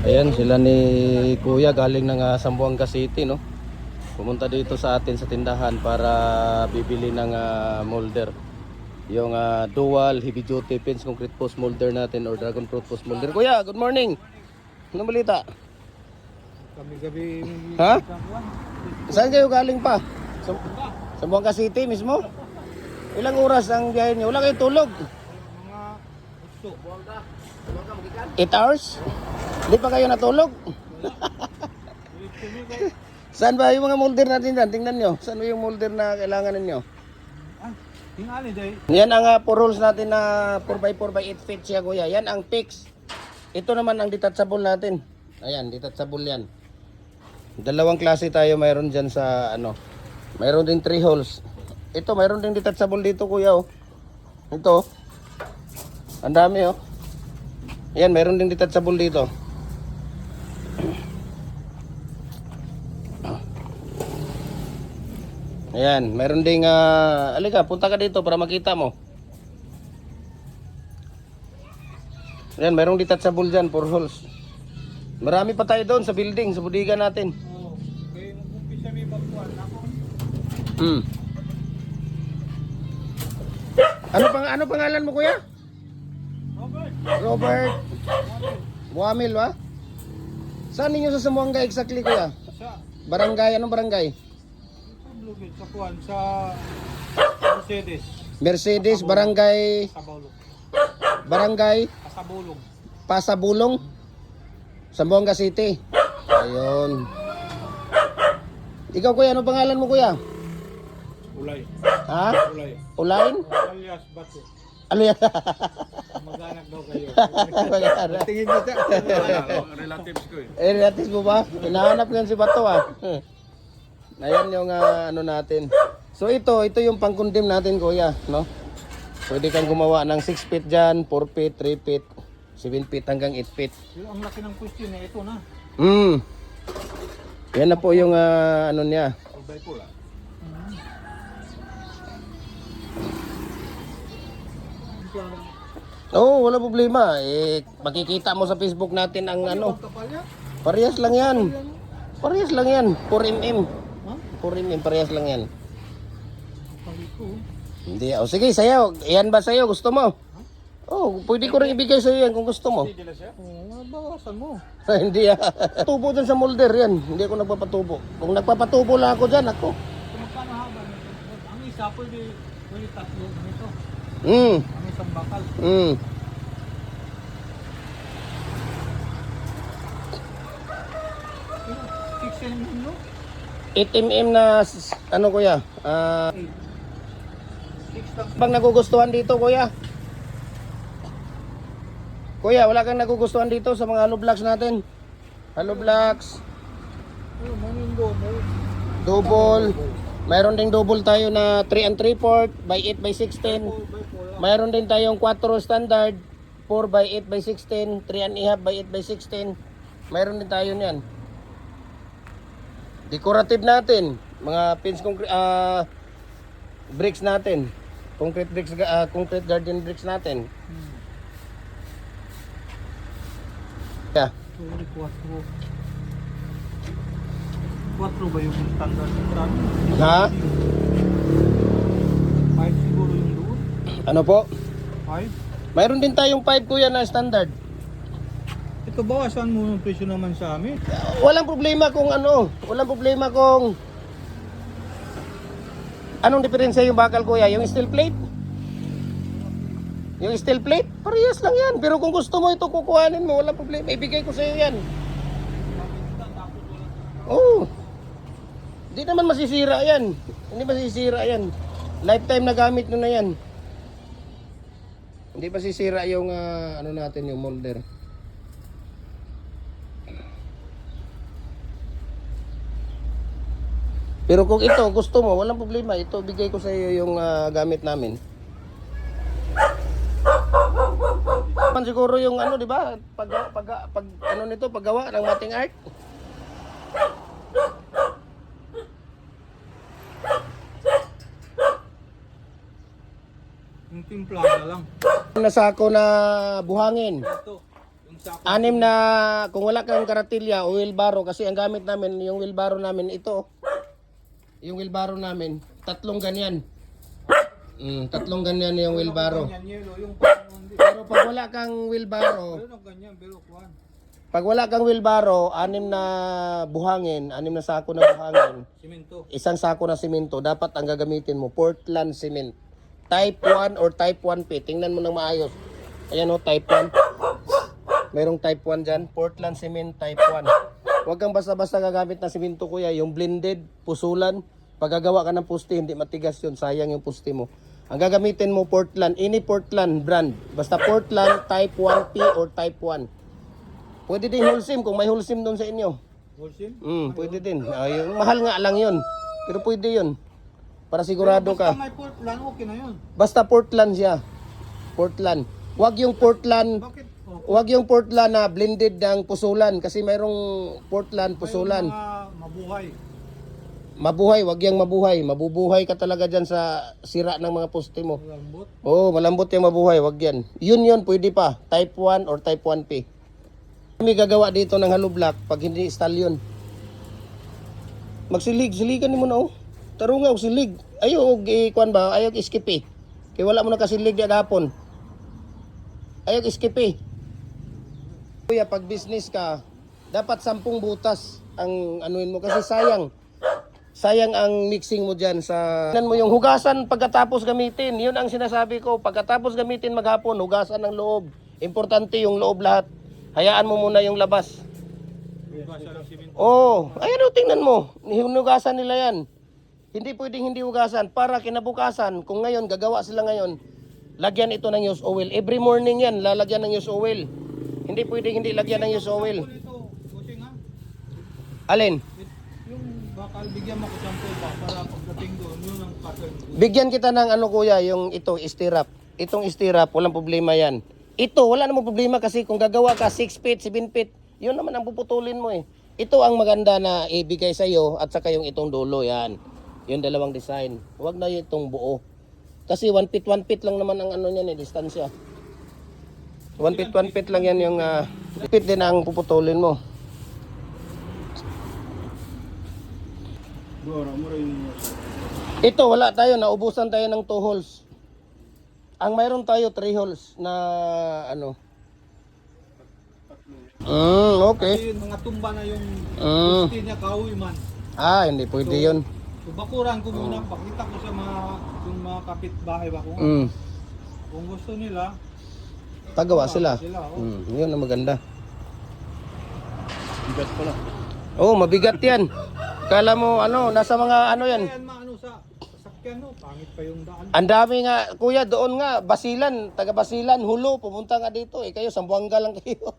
Ayan sila ni Kuya galing ng Zamboanga City, no. Pumunta dito sa atin sa tindahan para bibili ng molder. Yung dual heavy duty pins concrete post molder natin or dragon fruit post molder. Kuya, good morning. Anong balita? Gabi-gabi. Ha? Saan kayo galing pa? Zamboanga City mismo? Ilang oras ang biyahe niyo? Wala kayo tulog? Mga gusto. 8 hours? Hindi pa kayo natulog? Saan ba yung mga molder natin dyan? Tingnan nyo. Saan ba yung molder na kailangan ninyo? Tingali day. Yan ang 4 rolls natin na 4x4x8 feet siya, kuya. Yan ang fix. Ito naman ang detachable natin. Ayan, detachable yan. Dalawang klase tayo mayroon dyan sa ano. Mayroon din 3 holes. Ito, mayroon din detachable dito, kuya. Oh. Ito. Ang dami, oh. Yan, mayroon din detachable dito. Ayan, mayroon ding alika, punta ka dito para makita mo. Ayan, mayroong detachable dyan, 4 holes. Marami pa tayo doon sa building, sa bodega natin. Oo. Kaya nag-umpisa may bagkuhan ako. Ano pangalan mo, kuya? Robert. Robert Muamil, ba? Saan ninyo sa Zamboanga exactly, kuya? Sa Barangay, anong barangay? Blugit sa kuhan sa Mercedes. Mercedes, barangay, Kasabulong. barangay Kasabulong. Pasabulong, Zamboanga City. Ayun. Ikaw, kuya, anong pangalan mo, kuya? Ulay. Ha? Ulay. Ulain? Alias Bato. Ano yan? Mag-anak daw kayo. Mag-anak. Tingin mo ta. Relatives ko eh. Relatives mo ba? Hinahanap nga si Bato, ah. Ayan yung ano natin. So ito yung pang-condemn natin, kuya, no? Pwede kang gumawa ng 6 feet dyan, 4 feet, 3 feet, 7 feet hanggang 8 feet. Ang laki ng question eh. Ito na. Yan na po yung ano niya. Ulay pula. Oo, wala problema. Makikita mo sa Facebook natin ang ano. Parehas lang yan. Parehas lang yan. 4mm. 4mm, parehas lang yan. Hindi. O sige, sayo. Yan ba sayo? Gusto mo? Oh, pwede ko rin ibigay sa'yo yan kung gusto mo. Bawasan mo. Hindi tubo dyan sa molder yan. Hindi ako nagpapatubo. Kung nagpapatubo lang ako dyan, ako. Magkano haba nito? Ang isa pwede tatlo nito. Mm. Ang isang bakal. Mm. Pixel mo? 8mm na ano, kuya? Bang nagugustuhan dito, kuya? Kuya, wala kang nagugustuhan dito sa mga hollow blocks natin? Hollow blocks, double. Mayroon ding double tayo na 3 and 3/4 by 8 by 16. Mayroon din tayong 4 standard 4 by 8 by 16, 3 and a half by 8 by 16. Mayroon din tayo niyan. Decorative natin, mga pins bricks natin. Concrete bricks, concrete garden bricks natin. Yeah. Sorry, 4 ba yung standard? Ha? 5 siguro yung doon. Ano po? 5? Mayroon din tayong 5, kuya, na standard. Ito bawasan mo ng presyo naman sa amin. Walang problema kung ano. Walang problema kung anong diferensya yung bakal, kuya? Yung steel plate? Yung steel plate? Parehas lang yan. Pero kung gusto mo ito, kukuhanin mo. Walang problema. Ibigay ko sa iyo yan. Oo. Hindi naman masisira yan. Hindi masisira yan. Lifetime na gamit nyo na yan. Hindi masisira yung ano natin, yung molder. Pero kung ito gusto mo, walang problema. Ito bigay ko sa iyo yung gamit namin. Man siguro yung ano, 'di ba? Pag ano nito, paggawa ng mating art. Yung timplada lang. Nasako na buhangin. Ito, yung Isa ako. Anim na, kung wala kang karatilya o wheelbarrow, kasi ang gamit namin, yung wheelbarrow namin, ito. Yung wheelbarrow namin, tatlong ganyan. Tatlong ganyan yung wheelbarrow. Ganyan, yellow, yung parang hindi. Pero pag wala kang wheelbarrow, Meron ng ganyan, pero kuhan. pag wala kang wheelbarrow, anim na buhangin, anim na sako na buhangin, Simento. isang sako na simento, dapat ang gagamitin mo, Portland cement. Type 1 or type 1P. Tingnan mo nang maayos. Ayan o, type 1. Merong type 1 dyan. Portland cement type 1. Huwag kang basta-basta gagamit ng simento kuya. Yung blended, pusulan. Pag gagawa ka ng puste, hindi matigas yun. Sayang yung puste mo. Ang gagamitin mo, Portland. Any Portland brand. Basta Portland type 1P or type 1. Pwede din wholesale kung may wholesale doon sa inyo. Holcim? Pwede din. Yung mahal nga lang yun. Pero pwede yun. Para sigurado Basta ka. may Portland, okay na yun. Basta Portland siya. Portland. Wag yung Portland. Bakit? Wag yung Portland na blended ng pusulan kasi mayroong Portland pusulan. Mga mabuhay. Mabuhay, wag yang mabuhay. Mabubuhay ka talaga diyan sa sira ng mga poste mo. Malambot. Oo, malambot yung mabuhay, wag yan. Yun pwede pa. Type 1 or type 1P. May gagawa dito ng hollow block pag hindi style yun. Siligan mo na oh. Tarungaw silig. Ayo kuan ba? Ayo skip eh. Kay wala mo na kasilig di agapon. Ayo skip eh. Kuya, pag business ka, dapat 10 butas ang anuin mo kasi sayang. Sayang ang mixing mo diyan sa mo yung hugasan pagkatapos gamitin. 'Yun ang sinasabi ko. Pagkatapos gamitin maghapon, hugasan ng loob. Importante yung loob lahat. Hayaan mo muna yung labas. Buka siya ng simento. Oh, ayun oh, tingnan mo. Hinugasan nila 'yan. Hindi pwedeng hindi hugasan para kinabukasan. Kung ngayon gagawa sila ngayon, lagyan ito ng used oil. Every morning 'yan, lalagyan ng used oil. Hindi pwedeng hindi lagyan ng used oil. Ito, Bossing ha? Alin? Yung bakal, bigyan mo ko sample ba para pagdating doon, yun ang pattern. Bigyan kita ng ano kuya, yung ito, stirrup. Itong stirrup, walang problema yan. Ito, wala namang problema kasi kung gagawa ka 6 feet, 7 feet, yun naman ang puputulin mo eh. Ito ang maganda na ibigay sa'yo at saka yung itong dulo, yan. Yung dalawang design. Huwag na yung itong buo. Kasi 1 feet lang naman ang ano niyan eh, distansya. 1 feet lang yan yung feet din ang puputulin mo. Ito, wala tayo. Naubusan tayo ng 2 holes. Ang mayroon tayo 3 holes na ano. Okay. Kasi yung mga tumba na yung Mm. gusto niya kahoy man. Hindi pwede yun. So bakuran ko muna, pakita ko sa yung mga kapitbahay ba kung, kung gusto nila, Pagawa sila. Yun ang maganda. bigat pala. Oh, mabigat yan. Kala mo ano, nasa mga ano yan. Ayan maano sa sasakyan no, pangit pa yung daan. Ang dami nga, kuya, doon nga, Basilan, taga Basilan, Hulo, pumunta nga dito eh. Kayo, Sambuanga lang kayo.